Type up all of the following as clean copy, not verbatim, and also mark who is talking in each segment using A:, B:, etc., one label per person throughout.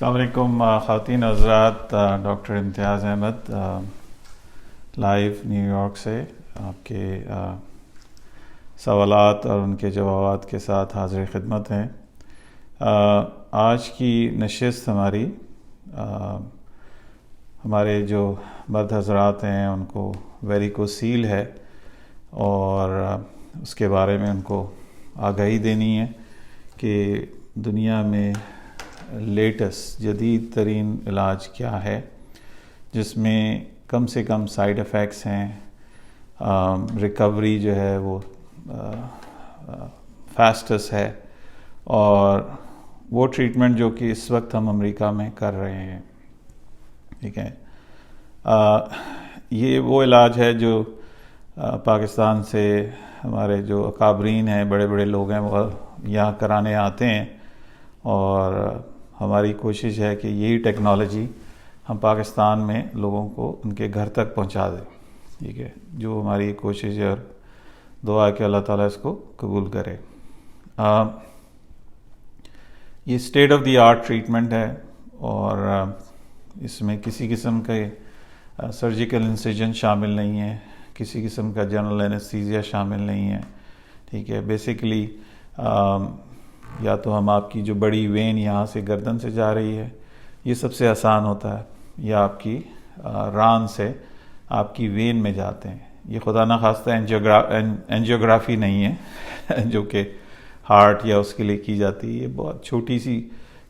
A: السلام علیکم خواتین حضرات، ڈاکٹر امتیاز احمد لائیو نیو یارک سے آپ کے سوالات اور ان کے جوابات کے ساتھ حاضر خدمت ہیں۔ آج کی نشست ہمارے جو مرد حضرات ہیں ان کو ویریکوسیل ہے اور اس کے بارے میں ان کو آگاہی دینی ہے کہ دنیا میں لیٹسٹ جدید ترین علاج کیا ہے جس میں کم سے کم سائیڈ ایفیکٹس ہیں، ریکوری جو ہے وہ فاسٹس ہے، اور وہ ٹریٹمنٹ جو کہ اس وقت ہم امریکہ میں کر رہے ہیں۔ ٹھیک ہے، یہ وہ علاج ہے جو پاکستان سے ہمارے جو اکابرین ہیں، بڑے بڑے لوگ ہیں، وہ یہاں کرانے آتے ہیں، اور ہماری کوشش ہے کہ یہی ٹیکنالوجی ہم پاکستان میں لوگوں کو ان کے گھر تک پہنچا دیں۔ ٹھیک ہے، جو ہماری کوشش ہے، اور دعا ہے کہ اللہ تعالیٰ اس کو قبول کرے۔ یہ state of the art treatment ہے، اور اس میں کسی قسم کے سرجیکل انسیجن شامل نہیں ہے، کسی قسم کا جنرل اینستھیزیا شامل نہیں ہے۔ ٹھیک ہے، بیسیکلی یا تو ہم آپ کی جو بڑی وین یہاں سے گردن سے جا رہی ہے، یہ سب سے آسان ہوتا ہے، یا آپ کی ران سے آپ کی وین میں جاتے ہیں۔ یہ خدا نخواستہ اینجیوگرافی نہیں ہے جو کہ ہارٹ یا اس کے لیے کی جاتی ہے۔ یہ بہت چھوٹی سی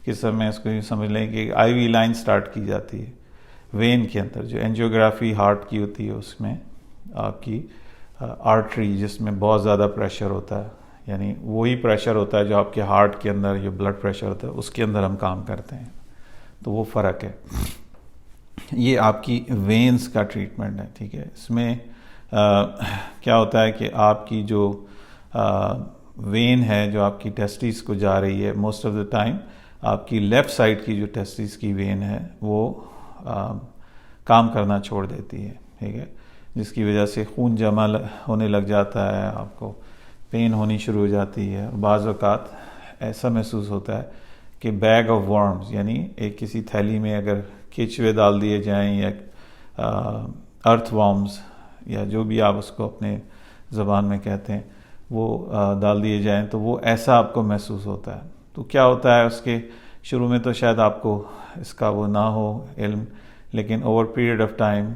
A: قسم ہے، اس کو یہ سمجھ لیں کہ آئی وی لائن سٹارٹ کی جاتی ہے وین کے اندر۔ جو اینجیوگرافی ہارٹ کی ہوتی ہے اس میں آپ کی آرٹری، جس میں بہت زیادہ پریشر ہوتا ہے، یعنی وہی پریشر ہوتا ہے جو آپ کے ہارٹ کے اندر جو بلڈ پریشر ہوتا ہے اس کے اندر ہم کام کرتے ہیں، تو وہ فرق ہے۔ یہ آپ کی وینز کا ٹریٹمنٹ ہے۔ ٹھیک ہے، اس میں کیا ہوتا ہے کہ آپ کی جو وین ہے جو آپ کی ٹیسٹیز کو جا رہی ہے، موسٹ آف دا ٹائم آپ کی لیفٹ سائڈ کی جو ٹیسٹیز کی وین ہے وہ کام کرنا چھوڑ دیتی ہے۔ ٹھیک ہے، جس کی وجہ سے خون جمع ہونے لگ جاتا ہے، آپ کو پین ہونی شروع ہو جاتی ہے، اور بعض اوقات ایسا محسوس ہوتا ہے کہ بیگ آف ورمز، یعنی ایک کسی تھیلی میں اگر کیچوے ڈال دیے جائیں، یا ارتھ ورمز، یا جو بھی آپ اس کو اپنے زبان میں کہتے ہیں، وہ ڈال دیے جائیں تو وہ ایسا آپ کو محسوس ہوتا ہے۔ تو کیا ہوتا ہے، اس کے شروع میں تو شاید آپ کو اس کا وہ نہ ہو علم، لیکن اوور پیریڈ آف ٹائم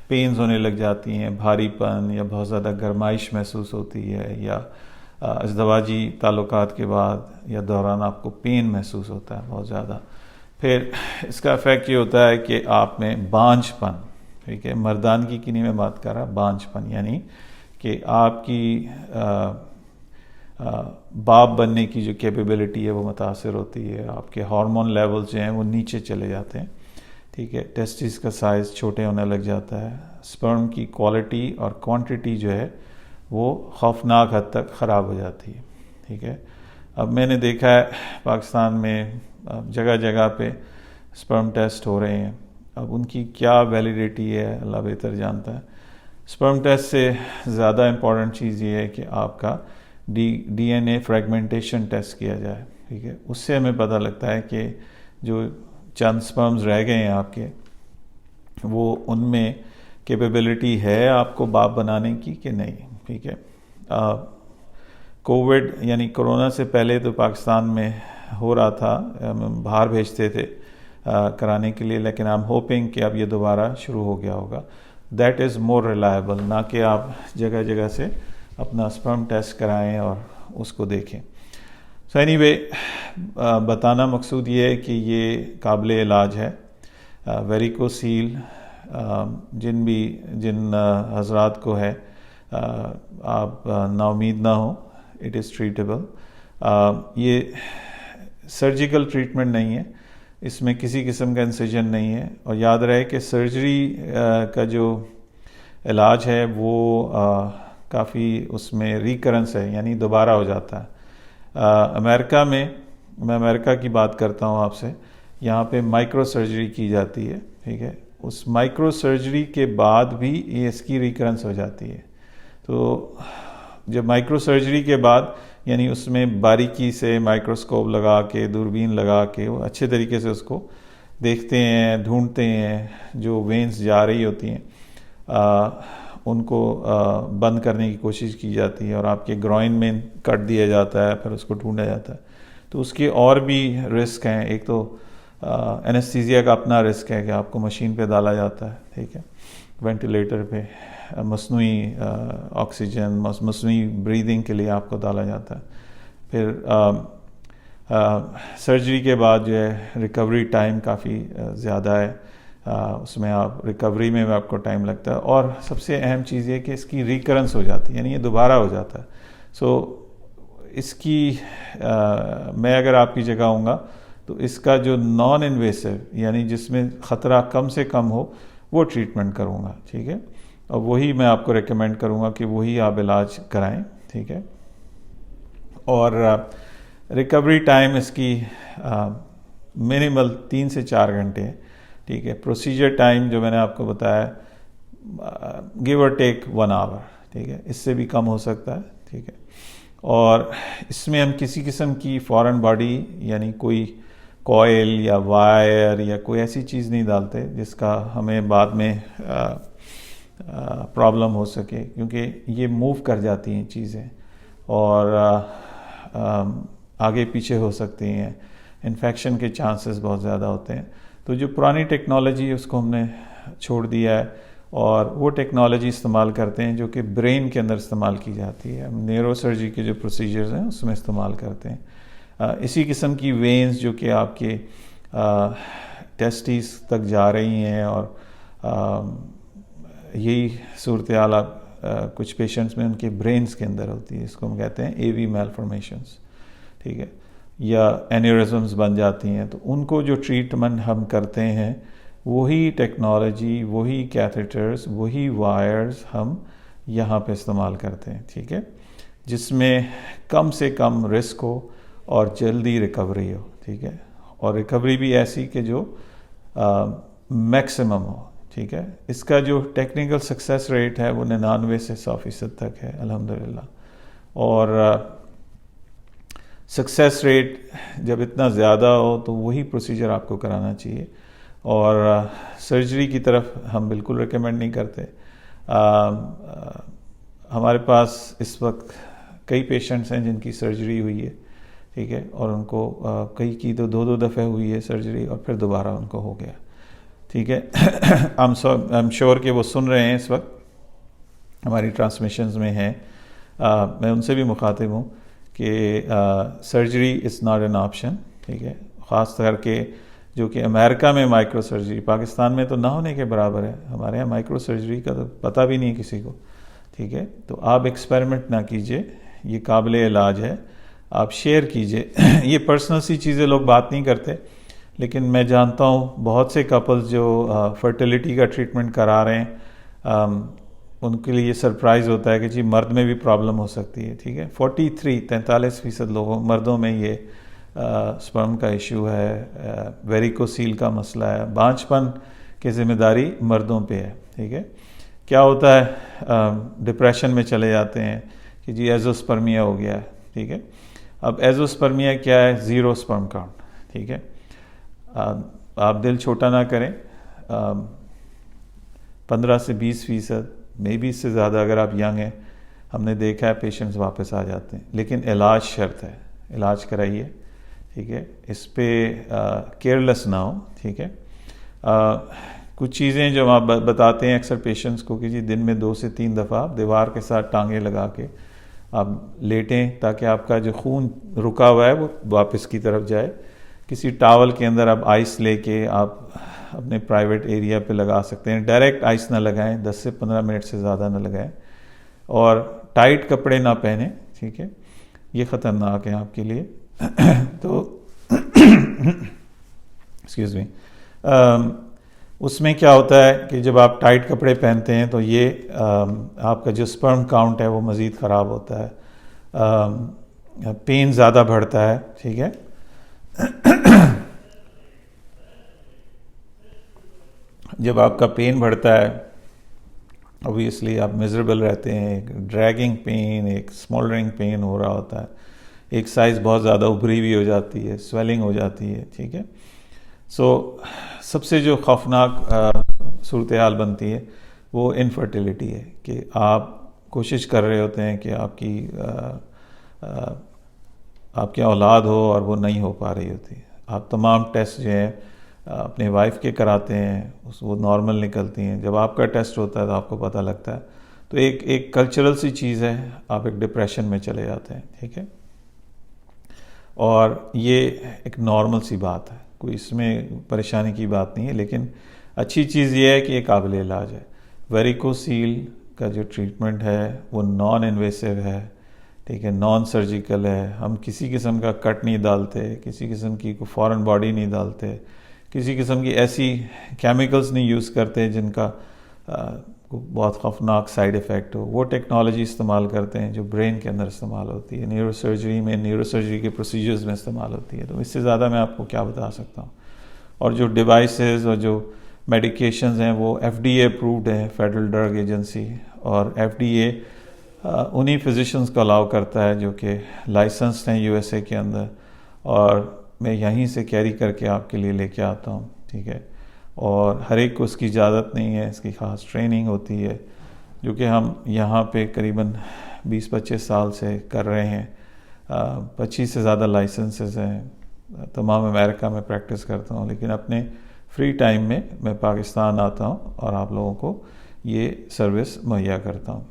A: پینز ہونے لگ جاتی ہیں، بھاری پن یا بہت زیادہ گرمائش محسوس ہوتی ہے، یا ازدواجی تعلقات کے بعد یا دوران آپ کو پین محسوس ہوتا ہے بہت زیادہ۔ پھر اس کا افیکٹ یہ ہوتا ہے کہ آپ میں بانجھ پن، ٹھیک ہے، مردانگی کی نہیں میں بات کر رہا، بانجھ پن یعنی کہ آپ کی باپ بننے کی جو کیپیبلٹی ہے وہ متاثر ہوتی ہے، آپ کے ہارمون لیولز جو ہیں وہ نیچے چلے جاتے ہیں۔ ٹھیک ہے، ٹیسٹس کا سائز چھوٹے ہونے لگ جاتا ہے، سپرم کی کوالٹی اور کوانٹٹی جو ہے وہ خوفناک حد تک خراب ہو جاتی ہے۔ ٹھیک ہے، اب میں نے دیکھا ہے پاکستان میں جگہ جگہ پہ سپرم ٹیسٹ ہو رہے ہیں، اب ان کی کیا ویلیڈیٹی ہے اللہ بہتر جانتا ہے۔ سپرم ٹیسٹ سے زیادہ امپورٹنٹ چیز یہ ہے کہ آپ کا ڈی این اے فریگمنٹیشن ٹیسٹ کیا جائے۔ ٹھیک ہے، اس سے ہمیں پتہ لگتا ہے کہ جو چند سپرمز رہ گئے ہیں آپ کے، وہ ان میں کیپیبلٹی ہے آپ کو باپ بنانے کی کہ نہیں۔ ٹھیک ہے، کووڈ یعنی کرونا سے پہلے تو پاکستان میں ہو رہا تھا، ہم باہر بھیجتے تھے کرانے کے لیے، لیکن آئی ایم ہوپنگ کہ اب یہ دوبارہ شروع ہو گیا ہوگا۔ دیٹ از مور ریلائبل، نہ کہ آپ جگہ جگہ سے اپنا سپرم ٹیسٹ کرائیں اور اس کو دیکھیں۔ سو اینی وے، بتانا مقصود یہ ہے کہ یہ قابل علاج ہے۔ ویریکوسیل جن حضرات کو ہے، آپ نا امید نہ ہوں، اٹ از ٹریٹیبل۔ یہ سرجیکل ٹریٹمنٹ نہیں ہے، اس میں کسی قسم کا انسیجن نہیں ہے، اور یاد رہے کہ سرجری کا جو علاج ہے وہ کافی اس میں ریکرنس ہے، یعنی دوبارہ ہو جاتا ہے۔ امریکہ میں امریکہ کی بات کرتا ہوں آپ سے، یہاں پہ مائکرو سرجری کی جاتی ہے۔ ٹھیک ہے، اس مائکرو سرجری کے بعد بھی اس کی ریکرنس ہو جاتی ہے۔ تو جب مائکرو سرجری کے بعد یعنی اس میں باریکی سے مائکروسکوپ لگا کے دوربین لگا کے وہ اچھے طریقے سے اس کو دیکھتے ہیں، ڈھونڈتے ہیں، جو وینز جا رہی ہوتی ہیں ان کو بند کرنے کی کوشش کی جاتی ہے، اور آپ کے گروئن میں کٹ دیا جاتا ہے، پھر اس کو ڈھونڈا جاتا ہے۔ تو اس کے اور بھی رسک ہیں، ایک تو اینستھیزیا کا اپنا رسک ہے کہ آپ کو مشین پہ ڈالا جاتا ہے، ٹھیک ہے، وینٹیلیٹر پہ، مصنوعی آکسیجن، مصنوعی بریدنگ کے لیے آپ کو ڈالا جاتا ہے۔ پھر سرجری کے بعد جو ہے ریکوری ٹائم کافی زیادہ ہے، اس میں آپ ریکوری میں آپ کو ٹائم لگتا ہے، اور سب سے اہم چیز یہ کہ اس کی ریکرنس ہو جاتی ہے، یعنی یہ دوبارہ ہو جاتا ہے۔ سو اس کی میں اگر آپ کی جگہ ہوں گا تو اس کا جو نان انویسو یعنی جس میں خطرہ کم سے کم ہو وہ ٹریٹمنٹ کروں گا، ٹھیک ہے، اور وہی میں آپ کو ریکمینڈ کروں گا کہ وہی آپ علاج کرائیں، ٹھیک ہے۔ اور ریکوری ٹائم اس کی منیمل 3 سے 4 گھنٹے ہے، ٹھیک ہے۔ پروسیجر ٹائم جو میں نے آپ کو بتایا گیو اور ٹیک 1 آور، ٹھیک ہے، اس سے بھی کم ہو سکتا ہے، ٹھیک ہے۔ اور اس میں ہم کسی قسم کی فورن باڈی یعنی کوئی کوئل یا وائر یا کوئی ایسی چیز نہیں ڈالتے جس کا ہمیں بعد میں پرابلم ہو سکے، کیونکہ یہ موو کر جاتی ہیں چیزیں اور آگے پیچھے ہو سکتی ہیں، انفیکشن کے چانسز بہت زیادہ ہوتے ہیں۔ تو جو پرانی ٹیکنالوجی اس کو ہم نے چھوڑ دیا ہے اور وہ ٹیکنالوجی استعمال کرتے ہیں جو کہ برین کے اندر استعمال کی جاتی ہے، ہم نیورو سرجری کے جو پروسیجرز ہیں اس میں استعمال کرتے ہیں۔ اسی قسم کی وینز جو کہ آپ کے ٹیسٹیز تک جا رہی ہیں، اور یہی صورتحال کچھ پیشنٹس میں ان کے برینز کے اندر ہوتی ہے، اس کو ہم کہتے ہیں اے وی میلفارمیشنز، ٹھیک ہے، یا اینیورزمز بن جاتی ہیں۔ تو ان کو جو ٹریٹمنٹ ہم کرتے ہیں وہی ٹیکنالوجی، وہی کیتھیٹرز، وہی وائرز ہم یہاں پہ استعمال کرتے ہیں، ٹھیک ہے، جس میں کم سے کم رسک ہو اور جلدی ریکوری ہو، ٹھیک ہے، اور ریکوری بھی ایسی کہ جو میکسیمم ہو، ٹھیک ہے۔ اس کا جو ٹیکنیکل سکسیس ریٹ ہے وہ 99 سے 100% تک ہے الحمدللہ، اور سکسیس ریٹ جب اتنا زیادہ ہو تو وہی پروسیجر آپ کو کرانا چاہیے، اور سرجری کی طرف ہم بالکل ریکمینڈ نہیں کرتے۔ ہمارے پاس اس وقت کئی پیشنٹس ہیں جن کی سرجری ہوئی ہے، ٹھیک ہے، اور ان کو کئی کی تو 2 دفعہ ہوئی ہے سرجری اور پھر دوبارہ ان کو ہو گیا، ٹھیک ہے۔ I'm sure کہ وہ سن رہے ہیں اس وقت، ہماری ٹرانسمیشنز میں ہیں، میں ان سے بھی مخاطب ہوں کہ surgery is not an option, ٹھیک ہے، خاص کر کے جو کہ امریکہ میں مائکرو سرجری، پاکستان میں تو نہ ہونے کے برابر ہے، ہمارے یہاں مائکرو سرجری کا تو پتہ بھی نہیں کسی کو، ٹھیک ہے۔ تو آپ ایکسپیریمنٹ نہ کیجئے، یہ قابل علاج ہے، آپ شیئر کیجئے۔ یہ پرسنل سی چیزیں لوگ بات نہیں کرتے، لیکن میں جانتا ہوں بہت سے کپلز جو فرٹیلیٹی کا ٹریٹمنٹ کرا رہے ہیں، ان کے لیے یہ سرپرائز ہوتا ہے کہ جی مرد میں بھی پرابلم ہو سکتی ہے، ٹھیک ہے۔ 43% لوگوں مردوں میں یہ سپرم کا ایشو ہے، ویریکوسیل کا مسئلہ ہے، بانجھپن کی ذمہ داری مردوں پہ ہے، ٹھیک ہے۔ کیا ہوتا ہے، ڈپریشن میں چلے جاتے ہیں کہ جی ایزوسپرمیا ہو گیا ہے، ٹھیک ہے۔ اب ایزوسپرمیا کیا ہے؟ 0 سپرم کاؤنٹ، ٹھیک ہے۔ آپ دل چھوٹا نہ کریں، 15 سے 20%، مے بی اس سے زیادہ اگر آپ ینگ ہیں، ہم نے دیکھا ہے پیشنٹس واپس آ جاتے ہیں، لیکن علاج شرط ہے، علاج کرائیے، ٹھیک ہے، اس پہ کیئرلیس نہ ہو، ٹھیک ہے۔ کچھ چیزیں جو آپ بتاتے ہیں اکثر پیشنٹس کو کہ جی دن میں 2 سے 3 دفعہ آپ دیوار کے ساتھ ٹانگیں لگا کے آپ لیٹیں تاکہ آپ کا جو خون رکا ہوا ہے وہ واپس کی طرف جائے۔ کسی ٹاول کے اندر آپ آئس لے کے آپ اپنے پرائیویٹ ایریا پہ لگا سکتے ہیں، ڈائریکٹ آئس نہ لگائیں، 10 سے 15 منٹ سے زیادہ نہ لگائیں، اور ٹائٹ کپڑے نہ پہنیں، ٹھیک ہے، یہ خطرناک ہے آپ کے لیے۔ تو ایکسکیوز می، اس میں کیا ہوتا ہے کہ جب آپ ٹائٹ کپڑے پہنتے ہیں تو یہ آپ کا جو سپرم کاؤنٹ ہے وہ مزید خراب ہوتا ہے، پین زیادہ بڑھتا ہے، ٹھیک ہے۔ جب آپ کا پین بڑھتا ہے اوبویسلی آپ میزریبل رہتے ہیں، ایک ڈریگنگ پین، ایک اسمولڈرنگ پین ہو رہا ہوتا ہے، ایک سائز بہت زیادہ ابھری ہوئی ہو جاتی ہے، سویلنگ ہو جاتی ہے، ٹھیک ہے. سو سب سے جو خوفناک صورتحال بنتی ہے وہ انفرٹیلیٹی ہے، کہ آپ کوشش کر رہے ہوتے ہیں کہ آپ کی اولاد ہو اور وہ نہیں ہو پا رہی ہوتی. آپ تمام ٹیسٹ جو ہیں اپنے وائف کے کراتے ہیں، وہ نارمل نکلتی ہیں. جب آپ کا ٹیسٹ ہوتا ہے تو آپ کو پتہ لگتا ہے. تو ایک کلچرل سی چیز ہے، آپ ایک ڈپریشن میں چلے جاتے ہیں، ٹھیک ہے. اور یہ ایک نارمل سی بات ہے، کوئی اس میں پریشانی کی بات نہیں ہے. لیکن اچھی چیز یہ ہے کہ یہ قابل علاج ہے. ویریکوسیل کا جو ٹریٹمنٹ ہے وہ نان انویسو ہے، ٹھیک ہے، نان سرجیکل ہے. ہم کسی قسم کا کٹ نہیں ڈالتے، کسی قسم کی کوئی فورن باڈی نہیں ڈالتے، کسی قسم کی ایسی کیمیکلز نہیں یوز کرتے جن کا بہت خوفناک سائیڈ افیکٹ ہو. وہ ٹیکنالوجی استعمال کرتے ہیں جو برین کے اندر استعمال ہوتی ہے، نیورو سرجری کے پروسیجرز میں استعمال ہوتی ہے. تو اس سے زیادہ میں آپ کو کیا بتا سکتا ہوں. اور جو ڈیوائسز اور جو میڈیکیشنز ہیں وہ ایف ڈی اے اپرووڈ ہیں، فیڈرل ڈرگ ایجنسی. اور ایف ڈی اے انہی فزیشنز کو الاؤ کرتا ہے جو کہ لائسنسڈ ہیں یو ایس اے کے اندر، اور میں یہیں سے کیری کر کے آپ کے لیے لے کے آتا ہوں، ٹھیک ہے. اور ہر ایک کو اس کی اجازت نہیں ہے، اس کی خاص ٹریننگ ہوتی ہے جو کہ ہم یہاں پہ قریباً 20-25 سال سے کر رہے ہیں. 25 سے زیادہ لائسنسز ہیں. تمام امریکہ میں پریکٹس کرتا ہوں، لیکن اپنے فری ٹائم میں پاکستان آتا ہوں اور آپ لوگوں کو یہ سروس مہیا کرتا ہوں.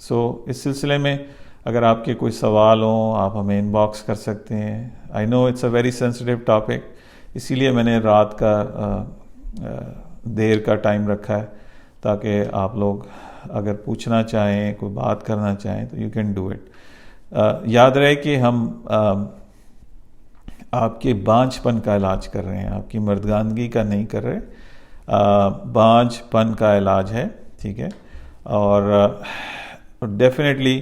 A: سو اس سلسلے میں اگر آپ کے کوئی سوال ہوں آپ ہمیں ان باکس کر سکتے ہیں. I know it's a very sensitive topic, اسی لیے میں نے رات کا دیر کا ٹائم رکھا ہے تاکہ آپ لوگ اگر پوچھنا چاہیں، کوئی بات کرنا چاہیں تو یو کین ڈو اٹ. یاد رہے کہ ہم آپ کے بانجھ پن کا علاج کر رہے ہیں، آپ کی مردگانگی کا نہیں کر رہے. بانجھ پن کا علاج ہے، ٹھیک ہے. اور ڈیفینیٹلی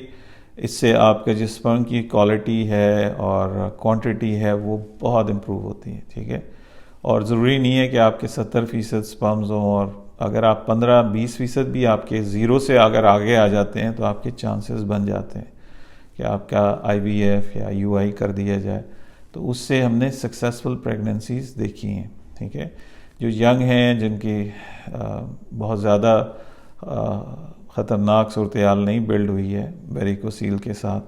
A: اس سے آپ کا جس سپرم کی کوالٹی ہے اور کوانٹٹی ہے وہ بہت امپروو ہوتی ہے، ٹھیک ہے. اور ضروری نہیں ہے کہ آپ کے 70% سپرمز ہوں، اور اگر آپ 15-20% بھی آپ کے زیرو سے اگر آگے آ جاتے ہیں تو آپ کے چانسز بن جاتے ہیں کہ آپ کا آئی وی ایف یا یو آئی کر دیا جائے. تو اس سے ہم نے سکسیسفل پریگننسیز دیکھی ہیں، ٹھیک ہے. جو ینگ ہیں، جن کی بہت زیادہ خطرناک صورتحال نہیں بلڈ ہوئی ہے ویریکوسیل کے ساتھ،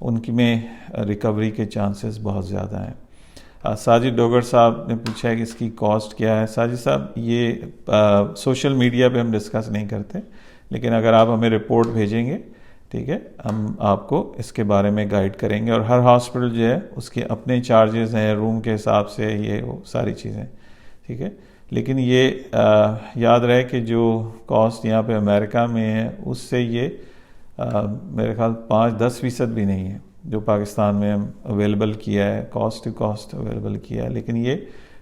A: ان کی میں ریکوری کے چانسز بہت زیادہ ہیں. ساجد ڈوگر صاحب نے پوچھا ہے کہ اس کی کاسٹ کیا ہے. ساجد صاحب یہ سوشل میڈیا پہ ہم ڈسکس نہیں کرتے، لیکن اگر آپ ہمیں رپورٹ بھیجیں گے، ٹھیک ہے، ہم آپ کو اس کے بارے میں گائیڈ کریں گے. اور ہر ہاسپٹل جو ہے اس کے اپنے چارجز ہیں، روم کے حساب سے، یہ وہ ساری چیزیں، ٹھیک ہے. لیکن یہ یاد رہے کہ جو کاسٹ یہاں پہ امریکہ میں ہے اس سے یہ میرے خیال 5-10% بھی نہیں ہے جو پاکستان میں اویلیبل کیا ہے، کاسٹ ٹو کاسٹ اویلیبل کیا ہے. لیکن یہ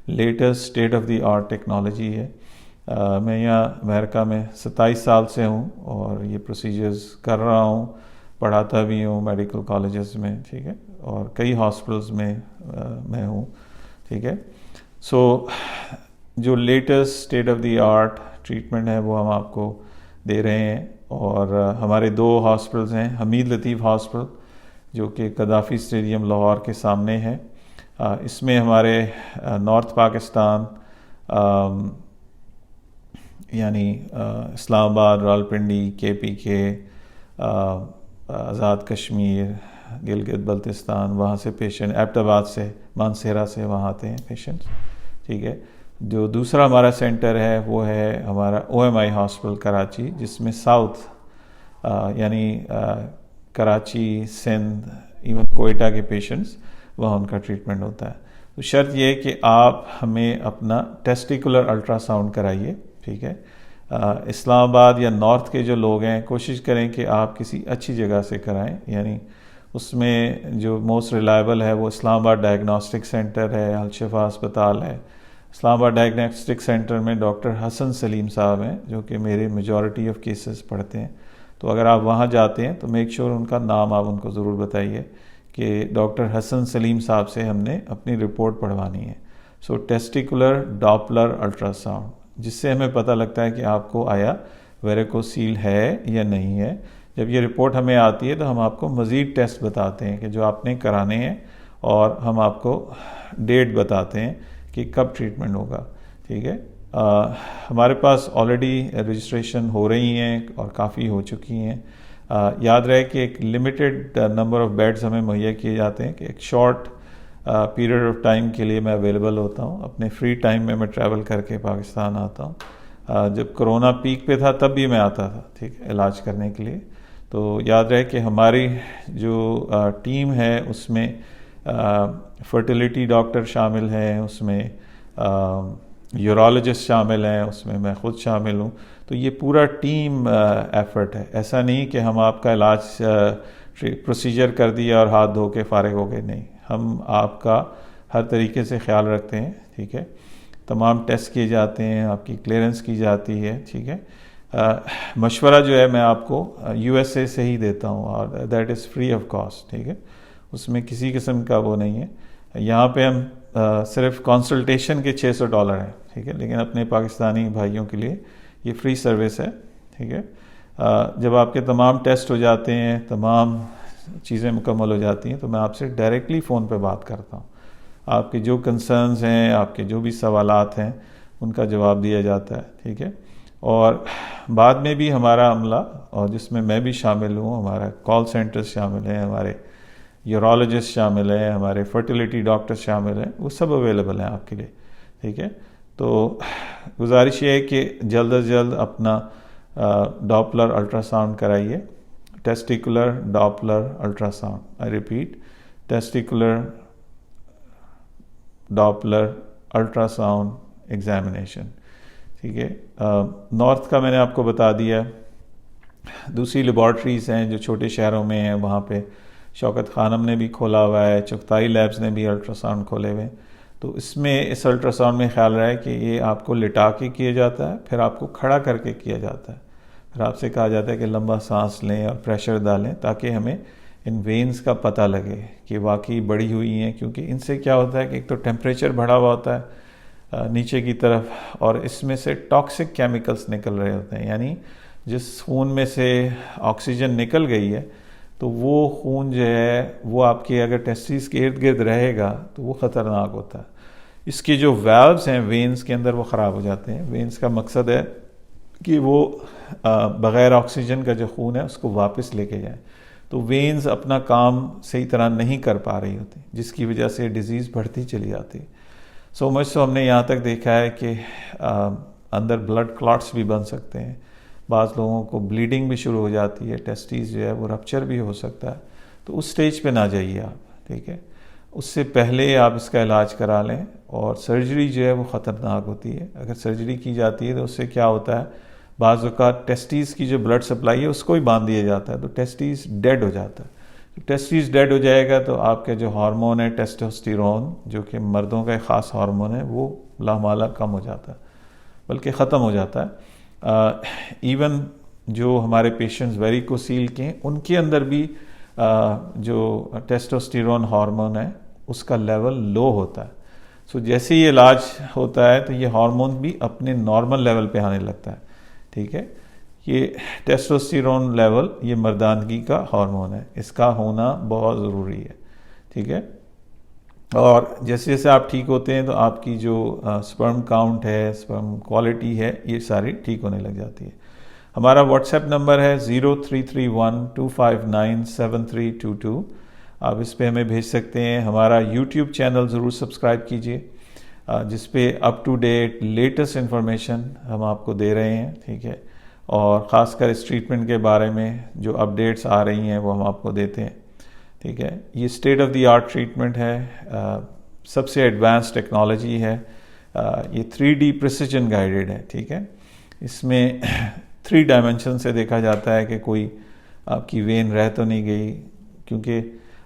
A: latest state of the art technology ہے. میں یہاں امریکہ میں 27 سال سے ہوں اور یہ پروسیجرز کر رہا ہوں، پڑھاتا بھی ہوں میڈیکل کالجز میں، ٹھیک ہے، اور کئی ہاسپٹلز میں ہوں، ٹھیک ہے. سو جو latest state of the art treatment ہے وہ ہم آپ کو دے رہے ہیں. اور ہمارے 2 ہاسپٹلز ہیں، حمید لطیف ہاسپٹل جو کہ قذافی اسٹیڈیم لاہور کے سامنے ہے. اس میں ہمارے نارتھ پاکستان یعنی اسلام آباد، راولپنڈی، KPK، آزاد کشمیر، گلگت بلتستان، وہاں سے پیشنٹ، ایبٹ آباد سے، مانسہرہ سے وہاں آتے ہیں پیشنٹس، ٹھیک ہے. جو دوسرا ہمارا سینٹر ہے وہ ہے ہمارا OMI ہاسپٹل کراچی، جس میں ساؤتھ یعنی کراچی، سندھ، ایون کوئٹہ کے پیشنٹس وہاں ان کا ٹریٹمنٹ ہوتا ہے. تو شرط یہ ہے کہ آپ ہمیں اپنا ٹیسٹیکولر الٹرا ساؤنڈ کرائیے، ٹھیک ہے. اسلام آباد یا نارتھ کے جو لوگ ہیں کوشش کریں کہ آپ کسی اچھی جگہ سے کرائیں. یعنی اس میں جو موسٹ ریلائبل ہے وہ اسلام آباد ڈائگنوسٹک سینٹر ہے، الشفا ہسپتال ہے. اسلام آباد ڈائگنوسٹک سینٹر میں ڈاکٹر حسن سلیم صاحب ہیں جو کہ میرے میجورٹی آف کیسز پڑھتے ہیں. تو اگر آپ وہاں جاتے ہیں تو میک شیور ان کا نام آپ ان کو ضرور بتائیے کہ ڈاکٹر حسن سلیم صاحب سے ہم نے اپنی رپورٹ پڑھوانی ہے. سو ٹیسٹیکولر ڈاپلر الٹرا ساؤنڈ، جس سے ہمیں پتہ لگتا ہے کہ آپ کو آیا ویریکوسیل ہے یا نہیں ہے. جب یہ رپورٹ ہمیں آتی ہے تو ہم آپ کو مزید ٹیسٹ بتاتے ہیں کہ جو آپ نے کرانے ہیں، اور ہم آپ کو ڈیٹ بتاتے ہیں کہ کب ٹریٹمنٹ ہوگا. ٹھیک ہے. ہمارے پاس آلریڈی رجسٹریشن ہو رہی ہیں اور کافی ہو چکی ہیں. یاد رہے کہ ایک لمیٹڈ نمبر آف بیڈز ہمیں مہیا کیے جاتے ہیں کہ ایک شارٹ پیریڈ آف ٹائم کے لیے میں اویلیبل ہوتا ہوں. اپنے فری ٹائم میں ٹریول کر کے پاکستان آتا ہوں. جب کرونا پیک پہ تھا تب بھی میں آتا تھا، ٹھیک ہے، علاج کرنے کے لیے. تو یاد رہے کہ ہماری جو ٹیم ہے اس میں فرٹیلیٹی ڈاکٹر شامل ہیں، اس میں یورولوجسٹ شامل ہیں، اس میں میں خود شامل ہوں. تو یہ پورا ٹیم ایفرٹ ہے. ایسا نہیں کہ ہم آپ کا علاج پروسیجر کر دیا اور ہاتھ دھو کے فارغ ہو گئے. نہیں، ہم آپ کا ہر طریقے سے خیال رکھتے ہیں. ٹھیک ہے. تمام ٹیسٹ کیے جاتے ہیں، آپ کی کلیئرنس کی جاتی ہے. ٹھیک ہے. مشورہ جو ہے میں آپ کو یو ایس اے سے ہی دیتا ہوں، اور that is free of cost. ٹھیک ہے. اس میں کسی قسم کا وہ نہیں ہے. یہاں پہ ہم صرف کنسلٹیشن کے $600 ہیں. ٹھیک ہے. لیکن اپنے پاکستانی بھائیوں کے لیے یہ فری سروس ہے. ٹھیک ہے. جب آپ کے تمام ٹیسٹ ہو جاتے ہیں، تمام چیزیں مکمل ہو جاتی ہیں، تو میں آپ سے ڈائریکٹلی فون پہ بات کرتا ہوں. آپ کے جو کنسرنز ہیں، آپ کے جو بھی سوالات ہیں، ان کا جواب دیا جاتا ہے. ٹھیک ہے. اور بعد میں بھی ہمارا عملہ، اور جس میں بھی شامل ہوں، ہمارا کال سینٹر شامل ہیں، ہمارے یورولوجسٹ شامل ہیں، ہمارے فرٹیلیٹی ڈاکٹر شامل ہیں، وہ سب اویلیبل ہیں آپ کے لیے. ٹھیک ہے. تو گزارش یہ ہے کہ جلد از جلد اپنا ڈاپلر الٹرا ساؤنڈ کرائیے. Testicular Doppler ultrasound. I repeat, testicular Doppler ultrasound examination. ٹھیک ہے. نارتھ کا میں نے آپ کو بتا دیا. دوسری لیبارٹریز ہیں جو چھوٹے شہروں میں ہیں، وہاں پہ شوکت خانم نے بھی کھولا ہوا ہے، چغتائی لیبز نے بھی الٹرا ساؤنڈ کھولے ہوئے ہیں. تو اس الٹرا ساؤنڈ میں خیال رہا ہے کہ یہ آپ کو لٹا کے کیا جاتا ہے، پھر آپ کو کھڑا کر کے کیا جاتا ہے. پھر آپ سے کہا جاتا ہے کہ لمبا سانس لیں اور پریشر ڈالیں، تاکہ ہمیں ان وینز کا پتہ لگے کہ واقعی بڑی ہوئی ہیں. کیونکہ ان سے کیا ہوتا ہے کہ ایک تو ٹیمپریچر بڑھا ہوا ہوتا ہے نیچے کی طرف، اور اس میں سے ٹاکسک کیمیکلز نکل رہے ہوتے ہیں. یعنی جس خون میں سے آکسیجن نکل گئی ہے، تو وہ خون جو ہے وہ آپ کے اگر ٹیسٹیز کے ارد گرد رہے گا تو وہ خطرناک ہوتا ہے. اس کی جو ویلوز ہیں وینز کے اندر، وہ خراب ہو جاتے ہیں. وینز کا مقصد ہے کہ وہ بغیر آکسیجن کا جو خون ہے اس کو واپس لے کے جائیں. تو وینز اپنا کام صحیح طرح نہیں کر پا رہی ہوتی، جس کی وجہ سے ڈیزیز بڑھتی چلی جاتی ہے. سو مچ تو ہم نے یہاں تک دیکھا ہے کہ اندر بلڈ کلاٹس بھی بن سکتے ہیں. بعض لوگوں کو بلیڈنگ بھی شروع ہو جاتی ہے، ٹیسٹیز جو ہے وہ رپچر بھی ہو سکتا ہے. تو اس سٹیج پہ نہ جائیے آپ. ٹھیک ہے. اس سے پہلے آپ اس کا علاج کرا لیں. اور سرجری جو ہے وہ خطرناک ہوتی ہے. اگر سرجری کی جاتی ہے تو اس سے کیا ہوتا ہے، بعض اوقات ٹیسٹیز کی جو بلڈ سپلائی ہے اس کو ہی باندھ دیا جاتا ہے، تو ٹیسٹیز ڈیڈ ہو جاتا ہے. ٹیسٹیز ڈیڈ ہو جائے گا تو آپ کا جو ہارمون ہے ٹیسٹوسٹیرون، جو کہ مردوں کا ایک خاص ہارمون ہے، وہ لامالہ کم ہو جاتا ہے، بلکہ ختم ہو جاتا ہے. ایون جو ہمارے پیشنٹس ویریکوسیل کے ہیں، ان کے اندر بھی جو ٹیسٹوسٹیرون ہارمون ہے اس کا لیول لو ہوتا ہے. سو جیسے یہ علاج ہوتا ہے تو یہ ہارمون بھی اپنے نارمل لیول پہ آنے لگتا ہے. ٹھیک ہے. یہ ٹیسٹوسٹیرون لیول یہ مردانگی کا ہارمون ہے، اس کا ہونا بہت ضروری ہے. ٹھیک ہے. اور جیسے جیسے آپ ٹھیک ہوتے ہیں تو آپ کی جو سپرم کاؤنٹ ہے، سپرم کوالٹی ہے، یہ ساری ٹھیک ہونے لگ جاتی ہے. ہمارا واٹس ایپ نمبر ہے 0331259732. آپ اس پہ ہمیں بھیج سکتے ہیں. ہمارا یوٹیوب چینل ضرور سبسکرائب کیجئے، جس پہ up to date latest information ہم آپ کو دے رہے ہیں. ٹھیک ہے. اور خاص کر اس ٹریٹمنٹ کے بارے میں جو اپڈیٹس آ رہی ہیں وہ ہم آپ کو دیتے ہیں. ٹھیک ہے. یہ state of the art treatment ہے، سب سے ایڈوانس ٹیکنالوجی ہے. یہ 3D پریسیجن گائیڈڈ ہے. ٹھیک ہے. اس میں 3 ڈائمنشن سے دیکھا جاتا ہے کہ کوئی آپ کی وین رہ تو نہیں گئی، کیونکہ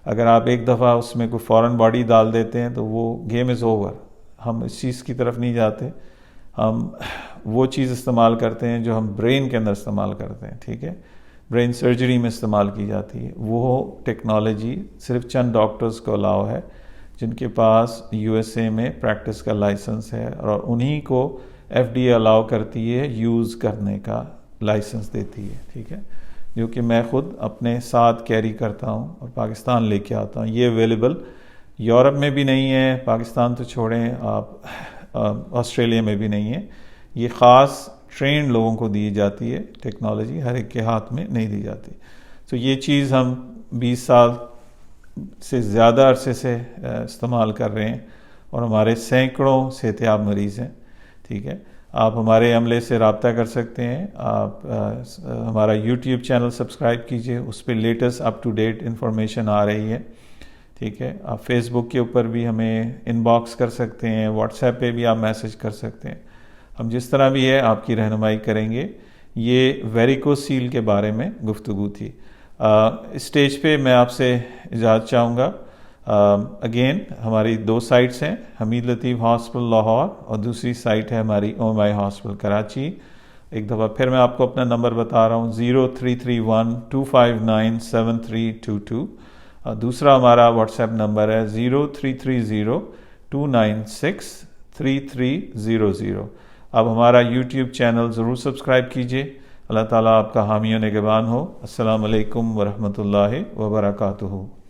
A: اگر آپ ایک دفعہ اس میں کوئی فورن باڈی ڈال دیتے ہیں تو وہ گیم از اوور. ہم اس چیز کی طرف نہیں جاتے. ہم وہ چیز استعمال کرتے ہیں جو ہم برین کے اندر استعمال کرتے ہیں. ٹھیک ہے. برین سرجری میں استعمال کی جاتی ہے. وہ ٹیکنالوجی صرف چند ڈاکٹرز کو الاؤ ہے جن کے پاس USA میں پریکٹس کا لائسنس ہے، اور انہی کو FDA الاؤ کرتی ہے، یوز کرنے کا لائسنس دیتی ہے. ٹھیک ہے. جو کہ میں خود اپنے ساتھ کیری کرتا ہوں اور پاکستان لے کے آتا ہوں. یہ اویلیبل یورپ میں بھی نہیں ہے، پاکستان تو چھوڑیں، آپ آسٹریلیا میں بھی نہیں ہے. یہ خاص ٹرینڈ لوگوں کو دی جاتی ہے ٹیکنالوجی، ہر ایک کے ہاتھ میں نہیں دی جاتی. تو یہ چیز ہم 20 سال سے زیادہ عرصے سے استعمال کر رہے ہیں اور ہمارے سینکڑوں صحتیاب مریض ہیں. ٹھیک ہے، آپ ہمارے عملے سے رابطہ کر سکتے ہیں. آپ ہمارا یوٹیوب چینل سبسکرائب کیجئے، اس پہ latest up to date information آ رہی ہے. ٹھیک ہے، آپ فیس بک کے اوپر بھی ہمیں ان باکس کر سکتے ہیں، واٹس ایپ پہ بھی آپ میسج کر سکتے ہیں. ہم جس طرح بھی ہے آپ کی رہنمائی کریں گے. یہ ویریکوسیل کے بارے میں گفتگو تھی. اسٹیج پہ میں آپ سے اجازت چاہوں گا. اگین ہماری 2 سائٹس ہیں، حمید لطیف ہاسپٹل لاہور اور دوسری سائٹ ہے ہماری OMI ہاسپٹل کراچی. ایک دفعہ پھر میں آپ کو اپنا نمبر بتا رہا ہوں، 0331-259-7322. دوسرا ہمارا واٹس ایپ نمبر ہے 0330-296-3300. اب ہمارا یوٹیوب چینل ضرور سبسکرائب کیجئے. اللہ تعالیٰ آپ کا حامی و نگہبان ہو. السلام علیکم ورحمۃ اللہ وبرکاتہ.